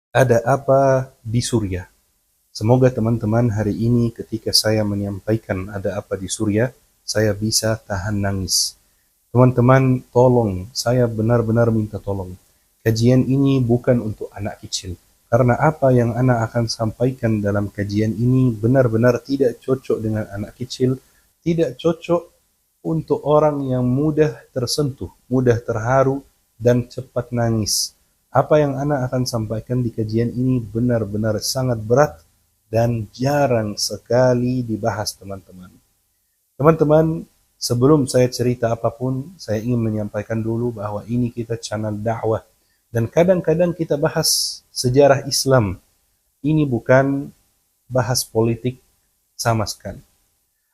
Ada apa di Suriah? Semoga teman-teman hari ini ketika saya menyampaikan ada apa di Suriah, saya bisa tahan nangis. Teman-teman, tolong, saya benar-benar minta tolong. Kajian ini bukan untuk anak kecil. Karena apa yang anak akan sampaikan dalam kajian ini benar-benar tidak cocok dengan anak kecil, tidak cocok untuk orang yang mudah tersentuh, mudah terharu, dan cepat nangis. Apa yang anak akan sampaikan di kajian ini benar-benar sangat berat dan jarang sekali dibahas teman-teman. Teman-teman, sebelum saya cerita apapun, saya ingin menyampaikan dulu bahwa ini kita channel dakwah. Dan kadang-kadang kita bahas sejarah Islam. Ini bukan bahas politik sama sekali.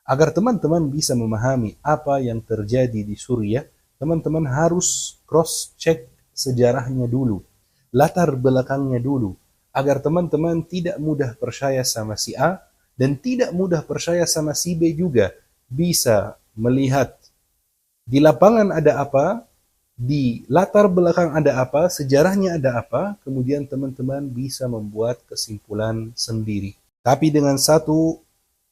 Agar teman-teman bisa memahami apa yang terjadi di Suriah, teman-teman harus cross-check sejarahnya dulu, latar belakangnya dulu, agar teman-teman tidak mudah percaya sama si A dan tidak mudah percaya sama si B juga. Bisa melihat di lapangan ada apa, di latar belakang ada apa, sejarahnya ada apa, kemudian teman-teman bisa membuat kesimpulan sendiri. Tapi dengan satu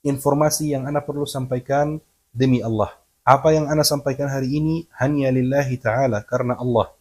informasi yang Ana perlu sampaikan demi Allah. Apa yang Ana sampaikan hari ini hanya lillahi ta'ala, karena Allah.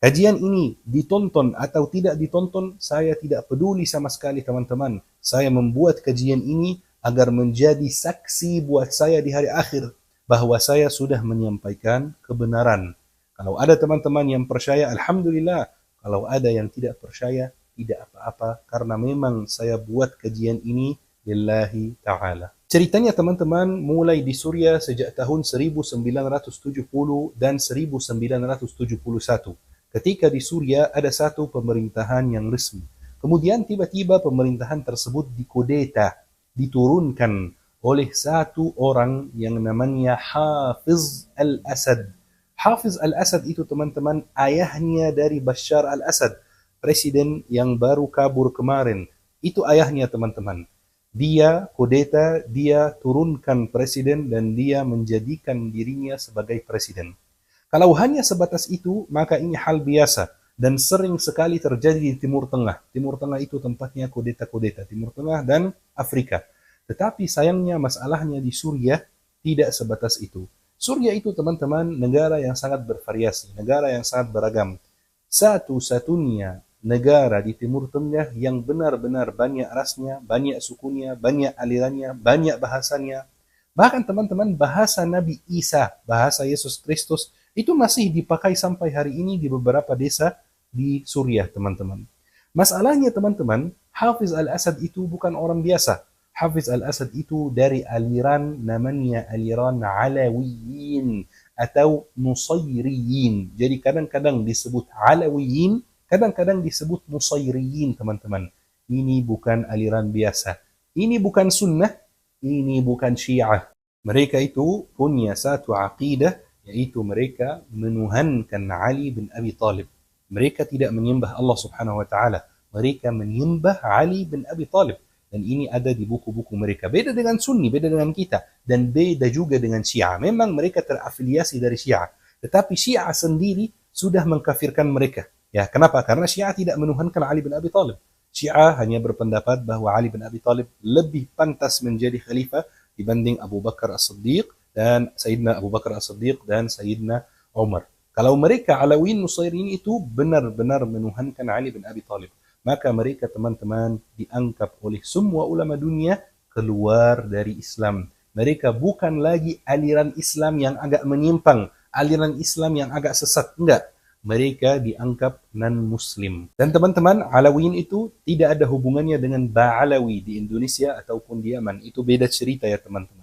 Kajian ini ditonton atau tidak ditonton, saya tidak peduli sama sekali teman-teman. Saya membuat kajian ini agar menjadi saksi buat saya di hari akhir bahwa saya sudah menyampaikan kebenaran. Kalau ada teman-teman yang percaya, alhamdulillah. Kalau ada yang tidak percaya, tidak apa-apa, karena memang saya buat kajian ini lillahi ta'ala. Ceritanya teman-teman mulai di Suriah sejak tahun 1970 dan 1971. Ketika di Suriah ada satu pemerintahan yang resmi. Kemudian tiba-tiba pemerintahan tersebut dikudeta, diturunkan oleh satu orang yang namanya Hafiz al-Assad. Hafiz al-Assad itu teman-teman ayahnya dari Bashar al-Assad, presiden yang baru kabur kemarin. Itu ayahnya teman-teman. Dia kudeta, dia turunkan presiden dan dia menjadikan dirinya sebagai presiden. Kalau hanya sebatas itu, maka ini hal biasa dan sering sekali terjadi di Timur Tengah. Timur Tengah itu tempatnya kudeta-kudeta, Timur Tengah dan Afrika. Tetapi sayangnya masalahnya di Suriah tidak sebatas itu. Suriah itu teman-teman negara yang sangat bervariasi, negara yang sangat beragam. Satu-satunya negara di Timur Tengah yang benar-benar banyak rasnya, banyak sukunya, banyak alirannya, banyak bahasanya. Bahkan teman-teman bahasa Nabi Isa, bahasa Yesus Kristus itu masih dipakai sampai hari ini di beberapa desa di Suriah teman-teman. Masalahnya teman-teman, Hafiz al-Assad itu bukan orang biasa. Hafiz al-Assad itu dari aliran namanya aliran Alawiyin atau Nusayriyin. Jadi kadang-kadang disebut Alawiyin, kadang-kadang disebut Nusayriyin teman-teman. Ini bukan aliran biasa. Ini bukan sunnah, ini bukan syiah. Mereka itu punya satu aqidah, yaitu mereka menuhankan Ali bin Abi Talib. Mereka tidak menyembah Allah subhanahu wa ta'ala. Mereka menyembah Ali bin Abi Talib. Dan ini ada di buku-buku mereka. Beda dengan Sunni, beda dengan kita. Dan beda juga dengan Syiah. Memang mereka terafiliasi dari Syiah. Tetapi Syiah sendiri sudah mengkafirkan mereka. Ya, kenapa? Karena Syiah tidak menuhankan Ali bin Abi Talib. Syiah hanya berpendapat bahwa Ali bin Abi Talib lebih pantas menjadi khalifah dibanding Abu Bakar As-Siddiq dan Sayyidina Abu Bakar As-Siddiq dan Sayyidina Umar. Kalau mereka Alawin Nusairin itu benar-benar menuhankan Ali bin Abi Talib, maka mereka teman-teman dianggap oleh semua ulama dunia keluar dari Islam. Mereka bukan lagi aliran Islam yang agak menyimpang, aliran Islam yang agak sesat, enggak. Mereka dianggap non-muslim. Dan teman-teman, Alawin itu tidak ada hubungannya dengan Ba'alawi di Indonesia ataupun di Yaman. Itu beda cerita ya teman-teman.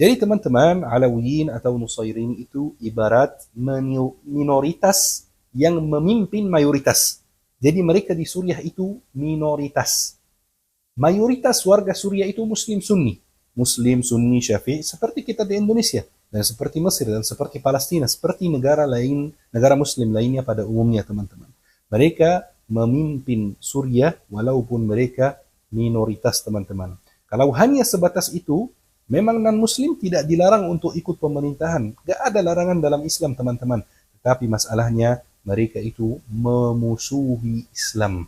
Jadi teman-teman, Alawiyin atau Nusairin itu ibarat minoritas yang memimpin mayoritas. Jadi mereka di Suriah itu minoritas. Mayoritas warga Suriah itu Muslim Sunni. Muslim Sunni Syafi'i seperti kita di Indonesia. Dan seperti Mesir dan seperti Palestina. Seperti negara lain, negara Muslim lainnya pada umumnya teman-teman. Mereka memimpin Suriah walaupun mereka minoritas teman-teman. Kalau hanya sebatas itu, memang non-muslim tidak dilarang untuk ikut pemerintahan. Gak ada larangan dalam Islam teman-teman. Tetapi masalahnya mereka itu memusuhi Islam.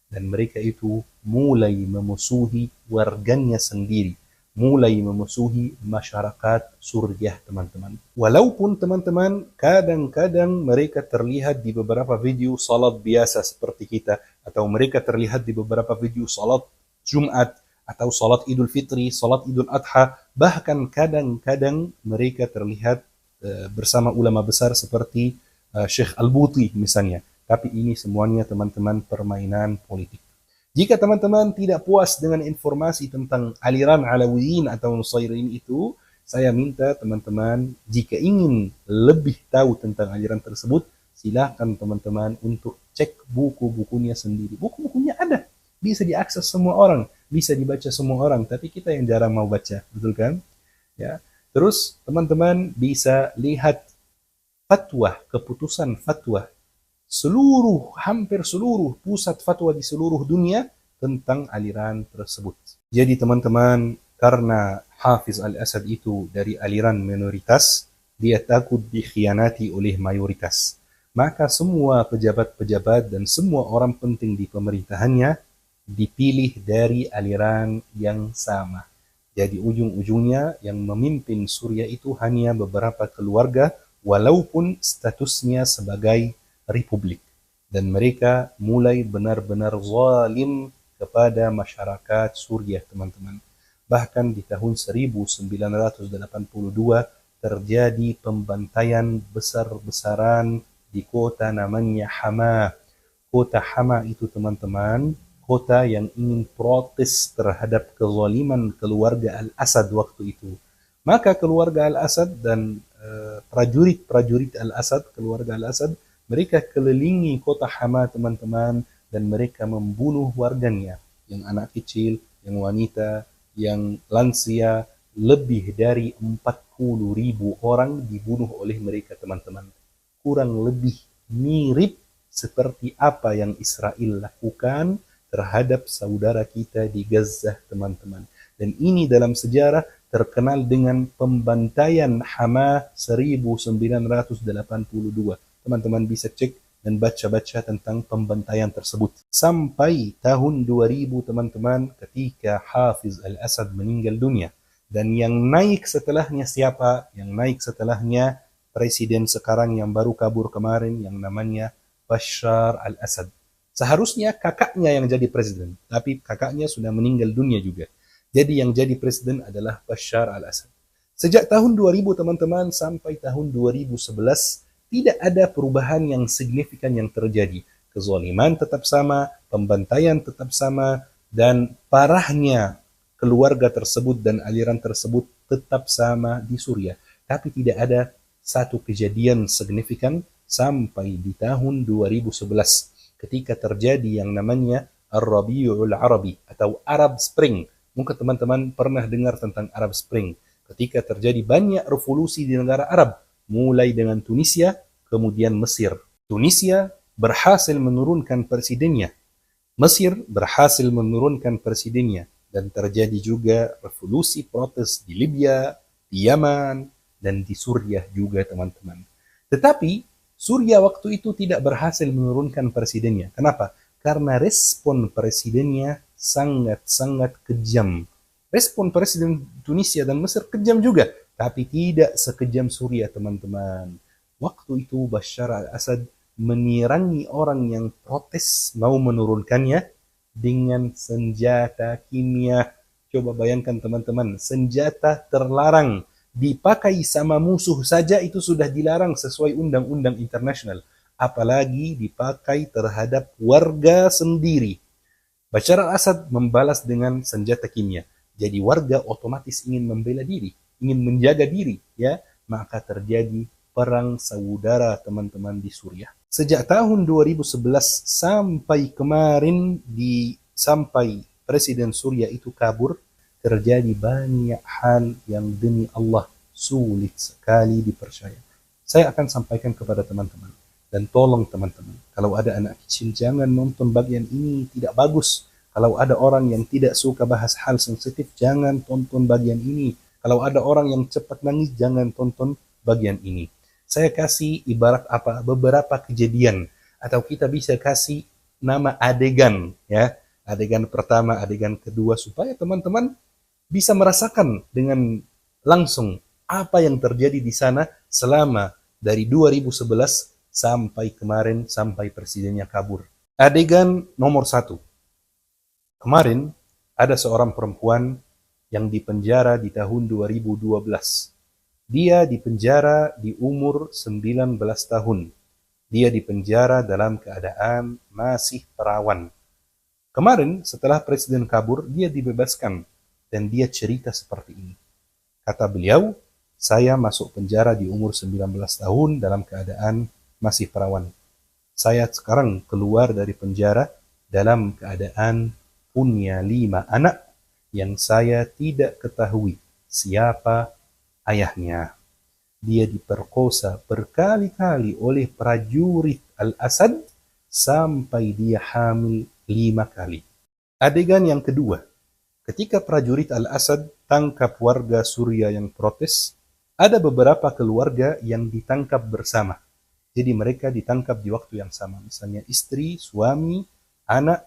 dan mereka itu mulai memusuhi warganya sendiri, mulai memusuhi masyarakat Suriah, teman-teman. Walaupun teman-teman kadang-kadang mereka terlihat di beberapa video salat biasa seperti kita, atau mereka terlihat di beberapa video salat Jumat, atau salat Idul Fitri, salat Idul Adha, bahkan kadang-kadang mereka terlihat bersama ulama besar seperti Syekh Al-Buti misalnya. Tapi ini semuanya teman-teman permainan politik. Jika teman-teman tidak puas dengan informasi tentang aliran Alawiyin atau Nusayriyin itu, saya minta teman-teman jika ingin lebih tahu tentang aliran tersebut, silakan teman-teman untuk cek buku-bukunya sendiri. Buku-bukunya ada, bisa diakses semua orang, bisa dibaca semua orang, tapi kita yang jarang mau baca, betul kan? Ya. Terus teman-teman bisa lihat fatwa, keputusan fatwa hampir seluruh pusat fatwa di seluruh dunia tentang aliran tersebut. Jadi teman-teman, karena Hafiz Al-Asad itu dari aliran minoritas, dia takut dikhianati oleh mayoritas. Maka semua pejabat-pejabat dan semua orang penting di pemerintahannya dipilih dari aliran yang sama. Jadi ujung-ujungnya yang memimpin Suriah itu hanya beberapa keluarga, walaupun statusnya sebagai republik, dan mereka mulai benar-benar zalim kepada masyarakat Suriah, teman-teman. Bahkan di tahun 1982 terjadi pembantaian besar-besaran di kota namanya Hama. Kota Hama itu teman-teman, kota yang ingin protes terhadap kezaliman keluarga Al-Asad waktu itu. Maka keluarga Al-Asad dan prajurit-prajurit Al-Asad, keluarga Al-Asad, mereka kelilingi kota Hama, teman-teman, dan mereka membunuh warganya, yang anak kecil, yang wanita, yang lansia. Lebih dari 40.000 orang dibunuh oleh mereka, teman-teman. Kurang lebih mirip seperti apa yang Israel lakukan terhadap saudara kita di Gaza, teman-teman. Dan ini dalam sejarah terkenal dengan pembantaian Hama 1982. Teman-teman bisa cek dan baca-baca tentang pembantaian tersebut. Sampai tahun 2000, teman-teman, ketika Hafiz Al-Asad meninggal dunia. Dan yang naik setelahnya siapa? Yang naik setelahnya presiden sekarang yang baru kabur kemarin, yang namanya Bashar Al-Assad. Seharusnya kakaknya yang jadi presiden, tapi kakaknya sudah meninggal dunia juga. Jadi yang jadi presiden adalah Bashar Al-Assad. Sejak tahun 2000, teman-teman, sampai tahun 2011, tidak ada perubahan yang signifikan yang terjadi. Kezaliman tetap sama, pembantaian tetap sama, dan parahnya keluarga tersebut dan aliran tersebut tetap sama di Suriah. Tapi tidak ada satu kejadian signifikan sampai di tahun 2011 ketika terjadi yang namanya Ar-Rabi'ul Arabi atau Arab Spring. Mungkin teman-teman pernah dengar tentang Arab Spring. Ketika terjadi banyak revolusi di negara Arab, mulai dengan Tunisia, kemudian Mesir. Tunisia berhasil menurunkan presidennya. Mesir berhasil menurunkan presidennya. Dan terjadi juga revolusi protes di Libya, di Yaman, dan di Suriah juga, teman-teman. Tetapi Suriah waktu itu tidak berhasil menurunkan presidennya. Kenapa? Karena respon presidennya sangat-sangat kejam. Respon presiden Tunisia dan Mesir kejam juga, tapi tidak sekejam Suriah, teman-teman. Waktu itu Bashar al-Assad menyerang orang yang protes mau menurunkannya dengan senjata kimia. Coba bayangkan, teman-teman, senjata terlarang dipakai sama musuh saja itu sudah dilarang sesuai undang-undang internasional, apalagi dipakai terhadap warga sendiri. Bashar al-Assad membalas dengan senjata kimia. Jadi warga otomatis ingin membela diri, ingin menjaga diri, ya. Maka terjadi perang saudara, teman-teman, di Suriah. Sejak tahun 2011 sampai kemarin sampai presiden Suriah itu kabur, terjadi banyak hal yang demi Allah sulit sekali dipercaya. Saya akan sampaikan kepada teman-teman. Dan tolong teman-teman, kalau ada anak kecil jangan nonton bagian ini, tidak bagus. Kalau ada orang yang tidak suka bahas hal sensitif, jangan tonton bagian ini. Kalau ada orang yang cepat nangis, jangan tonton bagian ini. Saya kasih ibarat beberapa kejadian, atau kita bisa kasih nama adegan, ya. Adegan pertama, adegan kedua, supaya teman-teman bisa merasakan dengan langsung apa yang terjadi di sana selama dari 2011 sampai kemarin, sampai presidennya kabur. Adegan nomor 1. Kemarin ada seorang perempuan yang dipenjara di tahun 2012. Dia dipenjara di umur 19 tahun. Dia dipenjara dalam keadaan masih perawan. Kemarin setelah presiden kabur, dia dibebaskan dan dia cerita seperti ini. Kata beliau, saya masuk penjara di umur 19 tahun dalam keadaan masih perawan. Saya sekarang keluar dari penjara dalam keadaan punya 5 anak yang saya tidak ketahui siapa ayahnya. Dia diperkosa berkali-kali oleh prajurit Al-Asad sampai dia hamil 5 kali. Adegan yang kedua, ketika prajurit Al-Asad tangkap warga Suriah yang protes, ada beberapa keluarga yang ditangkap bersama. Jadi mereka ditangkap di waktu yang sama. Misalnya istri, suami, anak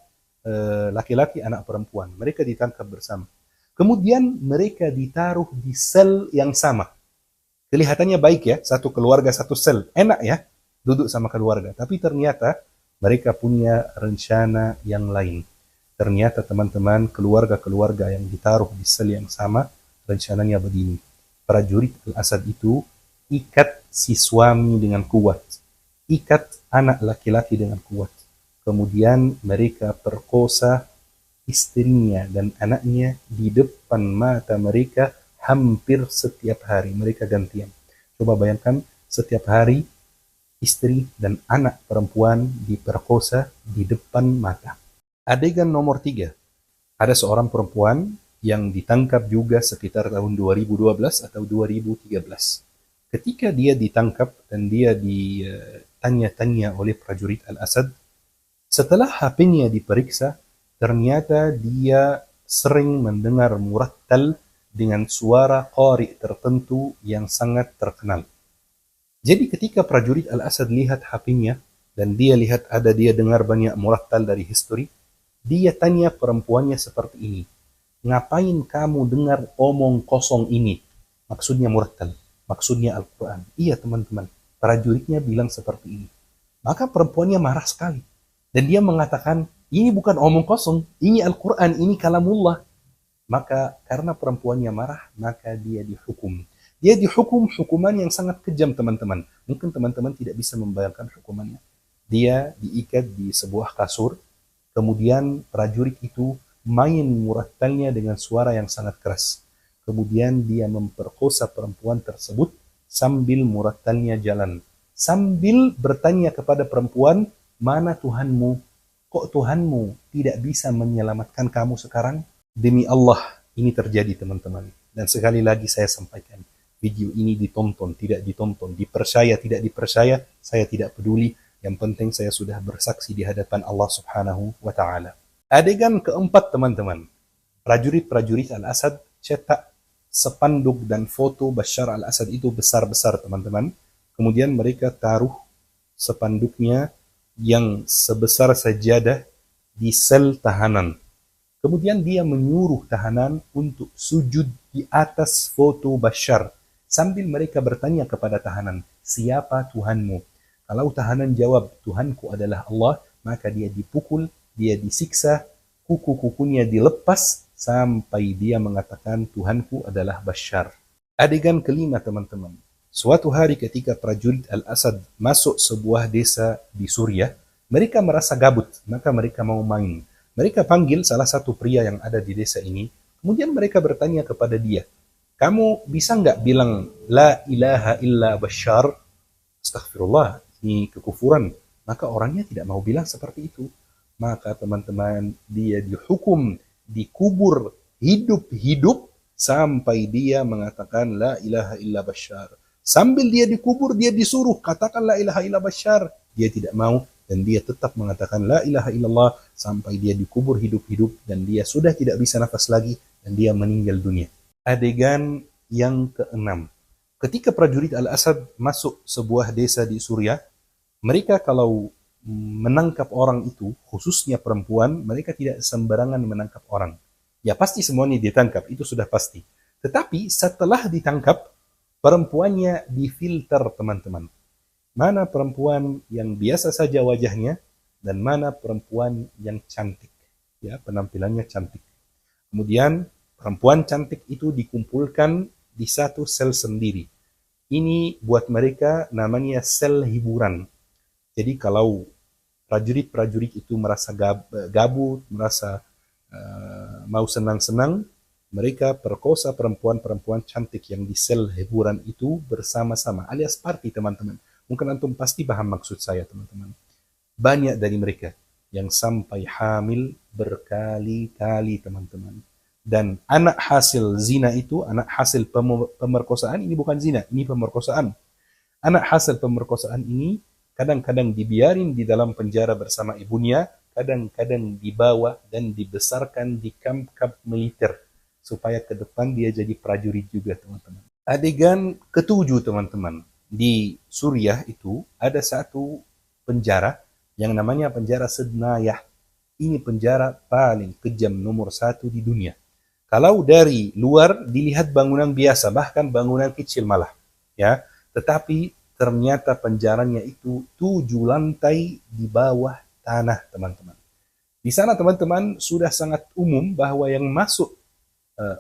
laki-laki, anak perempuan. Mereka ditangkap bersama. Kemudian mereka ditaruh di sel yang sama. Kelihatannya baik ya, satu keluarga satu sel. Enak ya, duduk sama keluarga. Tapi ternyata mereka punya rencana yang lain. Ternyata teman-teman, keluarga-keluarga yang ditaruh di sel yang sama, rencananya begini. Prajurit Al-Asad itu ikat si suami dengan kuat. Ikat anak laki-laki dengan kuat. Kemudian mereka perkosa istrinya dan anaknya di depan mata mereka hampir setiap hari. Mereka gantian. Coba bayangkan, setiap hari istri dan anak perempuan diperkosa di depan mata. Adegan nomor 3. Ada seorang perempuan yang ditangkap juga sekitar tahun 2012 atau 2013. Ketika dia ditangkap dan dia ditanya-tanya oleh prajurit Al-Asad, setelah HP-nya diperiksa, ternyata dia sering mendengar murattal dengan suara qari tertentu yang sangat terkenal. Jadi ketika prajurit Al-Asad lihat HP-nya dan dia lihat ada dia dengar banyak murattal dari history, dia tanya perempuannya seperti ini. Ngapain kamu dengar omong kosong ini? Maksudnya murattal, maksudnya Al-Quran. Iya teman-teman, prajuritnya bilang seperti ini. Maka perempuannya marah sekali. Dan dia mengatakan, ini bukan omong kosong, ini Al-Quran, ini kalamullah. Maka karena perempuannya marah, maka dia dihukum. Dia dihukum hukuman yang sangat kejam teman-teman. Mungkin teman-teman tidak bisa membayangkan hukumannya. Dia diikat di sebuah kasur, kemudian prajurit itu main murattalnya dengan suara yang sangat keras. Kemudian dia memperkosa perempuan tersebut sambil murattalnya jalan. Sambil bertanya kepada perempuan, mana Tuhanmu? Kok Tuhanmu tidak bisa menyelamatkan kamu sekarang? Demi Allah, ini terjadi teman-teman. Dan sekali lagi saya sampaikan, video ini ditonton, tidak ditonton, dipercaya, tidak dipercaya, saya tidak peduli. Yang penting saya sudah bersaksi di hadapan Allah Subhanahu wa Ta'ala. Adegan keempat teman-teman, prajurit-prajurit Al-Asad cetak spanduk dan foto Bashar Al-Asad itu besar-besar teman-teman. Kemudian mereka taruh spanduknya yang sebesar sajadah di sel tahanan. Kemudian dia menyuruh tahanan untuk sujud di atas foto Bashar. Sambil mereka bertanya kepada tahanan, siapa Tuhanmu? Kalau tahanan jawab, Tuhanku adalah Allah, maka dia dipukul, dia disiksa, kuku-kukunya dilepas, sampai dia mengatakan, Tuhanku adalah Bashar. Adegan kelima teman-teman. Suatu hari ketika prajurit Al-Asad masuk sebuah desa di Suriah, mereka merasa gabut, maka mereka mau main. Mereka panggil salah satu pria yang ada di desa ini, kemudian mereka bertanya kepada dia, kamu bisa nggak bilang la ilaha illa Bashar? Astaghfirullah, ini kekufuran. Maka orangnya tidak mau bilang seperti itu. Maka teman-teman, dia dihukum, dikubur hidup-hidup sampai dia mengatakan la ilaha illa Bashar. Sambil dia dikubur, dia disuruh katakan la ilaha illa Bashar. Dia tidak mau dan dia tetap mengatakan la ilaha illallah sampai dia dikubur hidup-hidup dan dia sudah tidak bisa nafas lagi dan dia meninggal dunia. Adegan yang keenam. Ketika prajurit Al-Asad masuk sebuah desa di Suriah, mereka kalau menangkap orang itu, khususnya perempuan, mereka tidak sembarangan menangkap orang. Ya pasti semuanya ditangkap, itu sudah pasti. Tetapi setelah ditangkap, perempuannya difilter, teman-teman. Mana perempuan yang biasa saja wajahnya, dan mana perempuan yang cantik. Ya, penampilannya cantik. Kemudian perempuan cantik itu dikumpulkan di satu sel sendiri. Ini buat mereka namanya sel hiburan. Jadi kalau prajurit-prajurit itu merasa gabut, merasa mau senang-senang, mereka perkosa perempuan-perempuan cantik yang di sel hiburan itu bersama-sama, alias party, teman-teman. Mungkin antum pasti paham maksud saya, teman-teman. Banyak dari mereka yang sampai hamil berkali-kali, teman-teman. Dan anak hasil zina itu, anak hasil pemerkosaan, ini bukan zina, ini pemerkosaan. Anak hasil pemerkosaan ini kadang-kadang dibiarin di dalam penjara bersama ibunya, kadang-kadang dibawa dan dibesarkan di kamp-kamp militer supaya ke depan dia jadi prajurit juga, teman-teman. Adegan ketujuh, teman-teman. Di Suriah itu ada satu penjara yang namanya penjara Sednayah. Ini penjara paling kejam nomor satu di dunia. Kalau dari luar dilihat bangunan biasa, bahkan bangunan kecil malah, ya. Tetapi ternyata penjaranya itu 7 lantai di bawah tanah, teman-teman. Di sana, teman-teman, sudah sangat umum bahwa yang masuk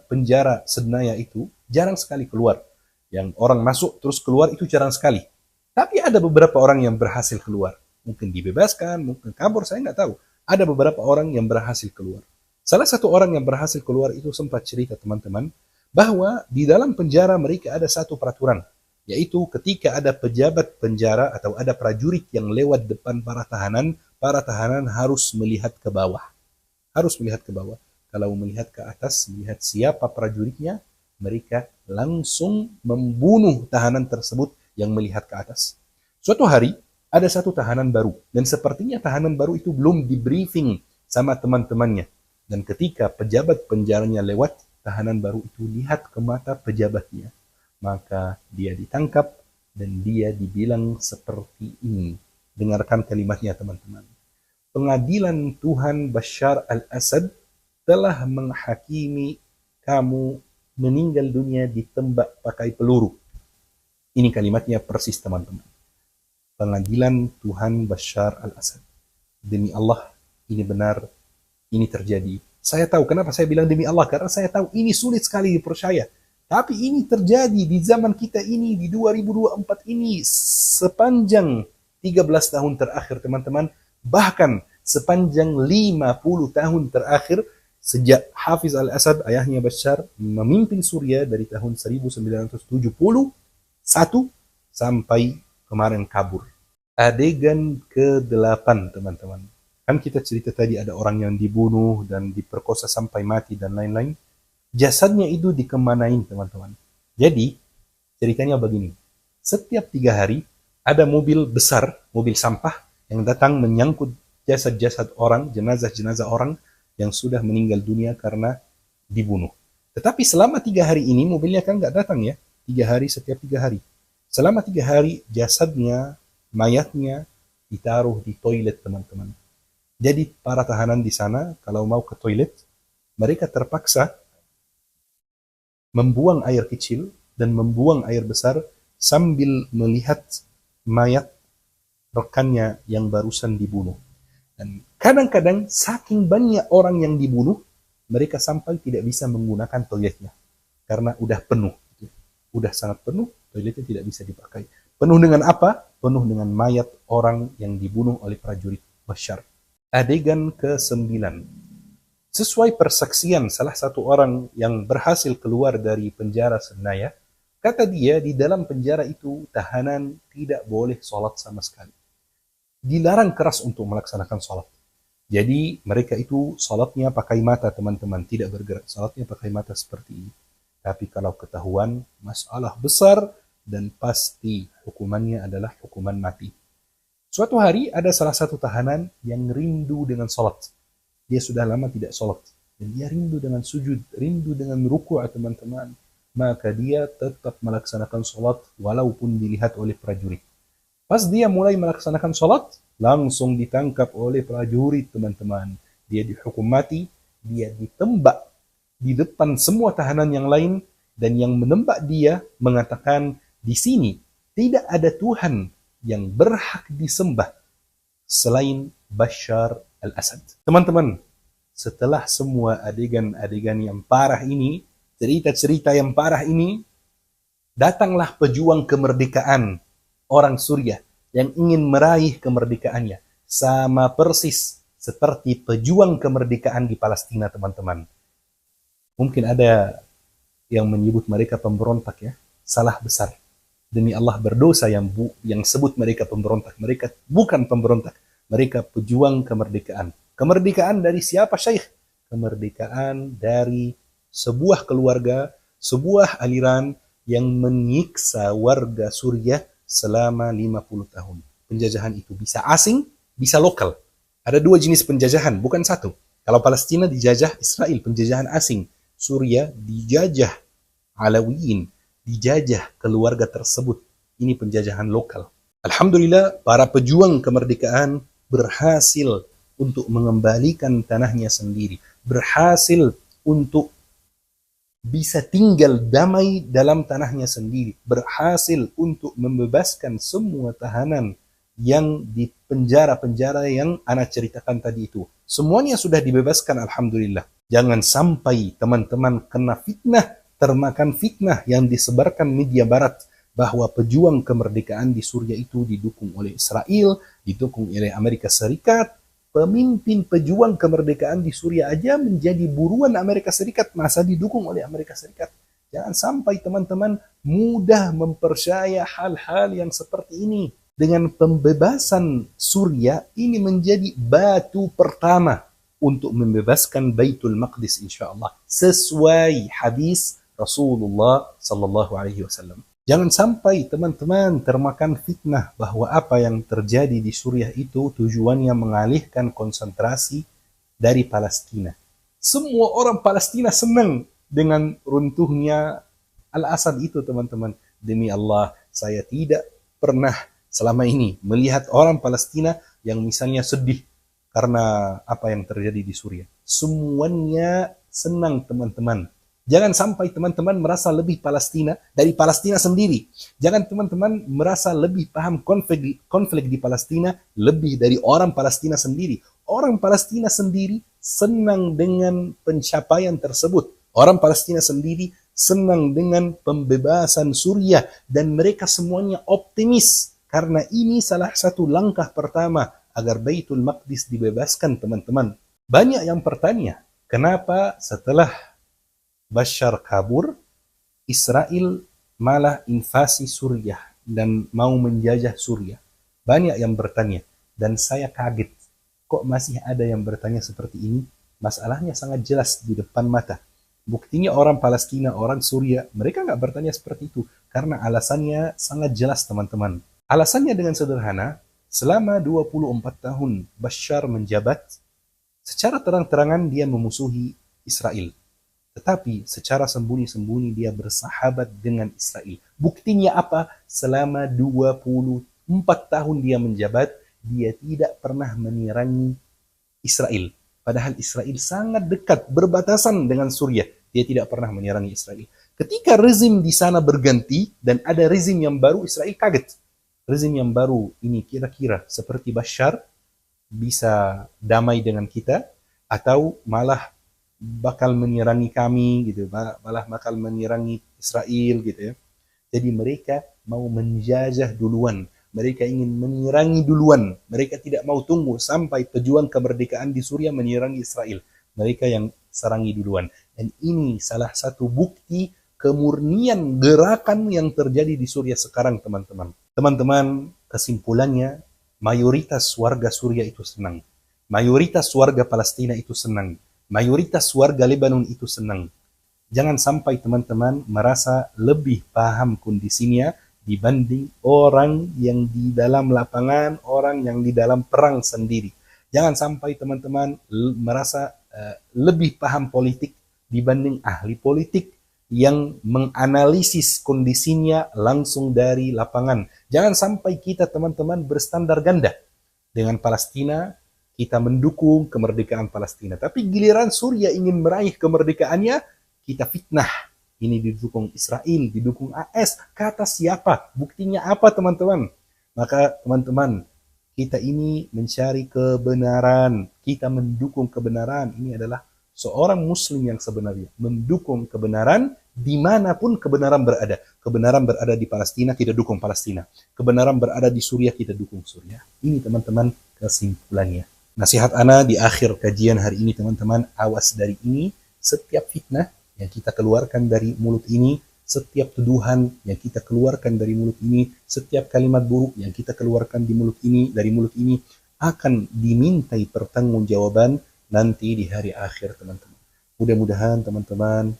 penjara Sednaya itu jarang sekali keluar. Yang orang masuk terus keluar itu jarang sekali. Tapi ada beberapa orang yang berhasil keluar. Mungkin dibebaskan, mungkin kabur, saya nggak tahu. Ada beberapa orang yang berhasil keluar. Salah satu orang yang berhasil keluar itu sempat cerita, teman-teman, bahwa di dalam penjara mereka ada satu peraturan, yaitu ketika ada pejabat penjara atau ada prajurit yang lewat depan para tahanan harus melihat ke bawah. Harus melihat ke bawah. Kalau melihat ke atas, melihat siapa prajuritnya, mereka langsung membunuh tahanan tersebut yang melihat ke atas. Suatu hari, ada satu tahanan baru, dan sepertinya tahanan baru itu belum di briefing sama teman-temannya. Dan ketika pejabat penjaranya lewat, tahanan baru itu lihat ke mata pejabatnya. Maka dia ditangkap dan dia dibilang seperti ini. Dengarkan kalimatnya, teman-teman. Pengadilan Tuhan Bashar al-Assad telah menghakimi kamu meninggal dunia ditembak pakai peluru. Ini kalimatnya persis, teman-teman. Pengadilan Tuhan Bashar al-Assad. Demi Allah, ini benar, ini terjadi. Saya tahu kenapa saya bilang demi Allah, karena saya tahu ini sulit sekali dipercaya. Tapi ini terjadi di zaman kita ini, di 2024 ini, sepanjang 13 tahun terakhir, teman-teman. Bahkan sepanjang 50 tahun terakhir, sejak Hafiz al-Assad, ayahnya Bashar, memimpin Suriah dari tahun 1971 sampai kemarin kabur. Adegan ke-8, teman-teman. Kan kita cerita tadi ada orang yang dibunuh dan diperkosa sampai mati dan lain-lain. Jasadnya itu dikemanain, teman-teman. Jadi, ceritanya begini. Setiap 3 hari, ada mobil besar, mobil sampah, yang datang menyangkut jasad-jasad orang, jenazah-jenazah orang yang sudah meninggal dunia karena dibunuh. Tetapi selama 3 hari ini, mobilnya kan nggak datang ya. 3 hari, setiap 3 hari. Selama 3 hari, jasadnya, mayatnya, ditaruh di toilet, teman-teman. Jadi para tahanan di sana kalau mau ke toilet, mereka terpaksa membuang air kecil dan membuang air besar sambil melihat mayat rekannya yang barusan dibunuh. Dan kadang-kadang saking banyak orang yang dibunuh, mereka sampai tidak bisa menggunakan toiletnya karena udah penuh. Udah sangat penuh, toiletnya tidak bisa dipakai. Penuh dengan apa? Penuh dengan mayat orang yang dibunuh oleh prajurit Bashar. Adegan ke-9. Sesuai persaksian salah satu orang yang berhasil keluar dari penjara Sednaya, kata dia di dalam penjara itu tahanan tidak boleh sholat sama sekali. Dilarang keras untuk melaksanakan sholat. Jadi mereka itu sholatnya pakai mata, teman-teman, tidak bergerak. Sholatnya pakai mata seperti ini. Tapi kalau ketahuan, masalah besar dan pasti hukumannya adalah hukuman mati. Suatu hari ada salah satu tahanan yang rindu dengan sholat. Dia sudah lama tidak sholat. Dan dia rindu dengan sujud, rindu dengan ruku', teman-teman. Maka dia tetap melaksanakan sholat walaupun dilihat oleh prajurit. Pas dia mulai melaksanakan sholat, langsung ditangkap oleh prajurit, teman-teman. Dia dihukum mati, dia ditembak di depan semua tahanan yang lain, dan yang menembak dia mengatakan, di sini tidak ada Tuhan yang berhak disembah selain Bashar al-Assad. Teman-teman, setelah semua adegan-adegan yang parah ini, cerita-cerita yang parah ini, datanglah pejuang kemerdekaan orang Suriah yang ingin meraih kemerdekaannya. Sama persis seperti pejuang kemerdekaan di Palestina, teman-teman. Mungkin ada yang menyebut mereka pemberontak, ya. Salah besar. Demi Allah, berdosa yang sebut mereka pemberontak. Mereka bukan pemberontak. Mereka pejuang kemerdekaan. Kemerdekaan dari siapa, Syekh? Kemerdekaan dari sebuah keluarga, sebuah aliran yang menyiksa warga Suriah selama 50 tahun. Penjajahan itu bisa asing, bisa lokal. Ada dua jenis penjajahan, bukan satu. Kalau Palestina dijajah Israel, penjajahan asing. Suriah dijajah Alawiyin, dijajah keluarga tersebut. Ini penjajahan lokal. Alhamdulillah, para pejuang kemerdekaan berhasil untuk mengembalikan tanahnya sendiri. Berhasil untuk bisa tinggal damai dalam tanahnya sendiri. Berhasil untuk membebaskan semua tahanan yang di penjara-penjara yang ana ceritakan tadi itu. Semuanya sudah dibebaskan, alhamdulillah. Jangan sampai teman-teman kena fitnah, termakan fitnah yang disebarkan media barat bahwa pejuang kemerdekaan di Suriah itu didukung oleh Israel, didukung oleh Amerika Serikat. Pemimpin pejuang kemerdekaan di Suriah aja menjadi buruan Amerika Serikat, masa didukung oleh Amerika Serikat. Jangan sampai teman-teman mudah mempercaya hal-hal yang seperti ini. Dengan pembebasan Suriah, ini menjadi batu pertama untuk membebaskan Baitul Maqdis, insyaAllah. Sesuai hadis Rasulullah Sallallahu Alaihi Wasallam. Jangan sampai teman-teman termakan fitnah bahwa apa yang terjadi di Suriah itu tujuannya mengalihkan konsentrasi dari Palestina. Semua orang Palestina senang dengan runtuhnya Al-Assad itu, teman-teman. Demi Allah, saya tidak pernah selama ini melihat orang Palestina yang misalnya sedih karena apa yang terjadi di Suriah. Semuanya senang, teman-teman. Jangan sampai teman-teman merasa lebih Palestina dari Palestina sendiri. Jangan teman-teman merasa lebih paham konflik di Palestina lebih dari orang Palestina sendiri. Orang Palestina sendiri senang dengan pencapaian tersebut. Orang Palestina sendiri senang dengan pembebasan Suriah. Dan mereka semuanya optimis. Karena ini salah satu langkah pertama agar Baitul Maqdis dibebaskan, teman-teman. Banyak yang bertanya, kenapa setelah Bashar kabur, Israel malah invasi Suriah dan mau menjajah Suriah. Banyak yang bertanya, dan saya kaget. Kok masih ada yang bertanya seperti ini? Masalahnya sangat jelas di depan mata. Buktinya orang Palestina, orang Suriah, mereka nggak bertanya seperti itu. Karena alasannya sangat jelas, teman-teman. Alasannya dengan sederhana, selama 24 tahun Bashar menjabat, secara terang-terangan dia memusuhi Israel. Tetapi secara sembunyi-sembunyi dia bersahabat dengan Israel. Buktinya apa? Selama 24 tahun dia menjabat, dia tidak pernah menyerang Israel. Padahal Israel sangat dekat, berbatasan dengan Suriah. Dia tidak pernah menyerang Israel. Ketika rezim di sana berganti dan ada rezim yang baru, Israel kaget. Rezim yang baru ini kira-kira seperti Bashar bisa damai dengan kita atau malah bakal menyerangi kami gitu, malah bakal menyerangi Israel gitu ya. Jadi mereka mau menjajah duluan, mereka ingin menyerangi duluan, mereka tidak mau tunggu sampai pejuang kemerdekaan di Suriah menyerangi Israel, mereka yang serangi duluan. Dan ini salah satu bukti kemurnian gerakan yang terjadi di Suriah sekarang, teman-teman. Teman-teman, kesimpulannya mayoritas warga Suriah itu senang, mayoritas warga Palestina itu senang, mayoritas warga Lebanon itu senang. Jangan sampai teman-teman merasa lebih paham kondisinya dibanding orang yang di dalam lapangan, orang yang di dalam perang sendiri. Jangan sampai teman-teman merasa lebih paham politik dibanding ahli politik yang menganalisis kondisinya langsung dari lapangan. Jangan sampai kita teman-teman berstandar ganda dengan Palestina, kita mendukung kemerdekaan Palestina. Tapi giliran Suriah ingin meraih kemerdekaannya, kita fitnah. Ini didukung Israel, didukung AS. Kata siapa? Buktinya apa, teman-teman? Maka, teman-teman, kita ini mencari kebenaran. Kita mendukung kebenaran. Ini adalah seorang muslim yang sebenarnya mendukung kebenaran dimanapun kebenaran berada. Kebenaran berada di Palestina, kita dukung Palestina. Kebenaran berada di Suriah, kita dukung Suriah. Ini teman-teman kesimpulannya. Nasihat ana di akhir kajian hari ini, teman-teman, awas dari ini. Setiap fitnah yang kita keluarkan dari mulut ini, setiap tuduhan yang kita keluarkan dari mulut ini, setiap kalimat buruk yang kita keluarkan di mulut ini, dari mulut ini, akan dimintai pertanggungjawaban nanti di hari akhir, teman-teman. Mudah-mudahan, teman-teman,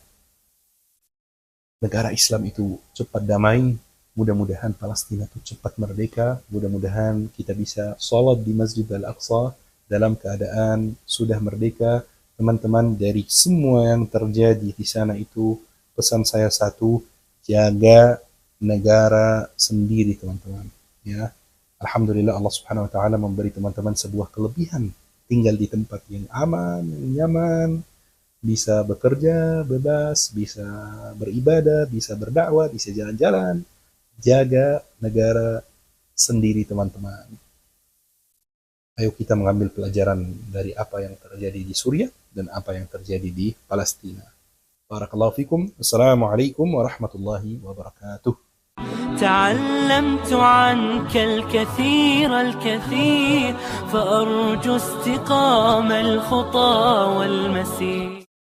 negara Islam itu cepat damai, mudah-mudahan Palestina itu cepat merdeka, mudah-mudahan kita bisa sholat di Masjid Al-Aqsa dalam keadaan sudah merdeka. Teman-teman, dari semua yang terjadi di sana itu, pesan saya satu, jaga negara sendiri, teman-teman. Ya, Alhamdulillah Allah Subhanahu Wa Taala memberi teman-teman sebuah kelebihan, tinggal di tempat yang aman, yang nyaman, bisa bekerja bebas, bisa beribadah, bisa berdakwah, bisa jalan-jalan. Jaga negara sendiri, teman-teman. Ayo kita mengambil pelajaran dari apa yang terjadi di Suriah dan apa yang terjadi di Palestina. Barakallahu fikum. Assalamualaikum warahmatullahi wabarakatuh. تعلمت عنك الكثير فأرجو استقام الخطى والمسير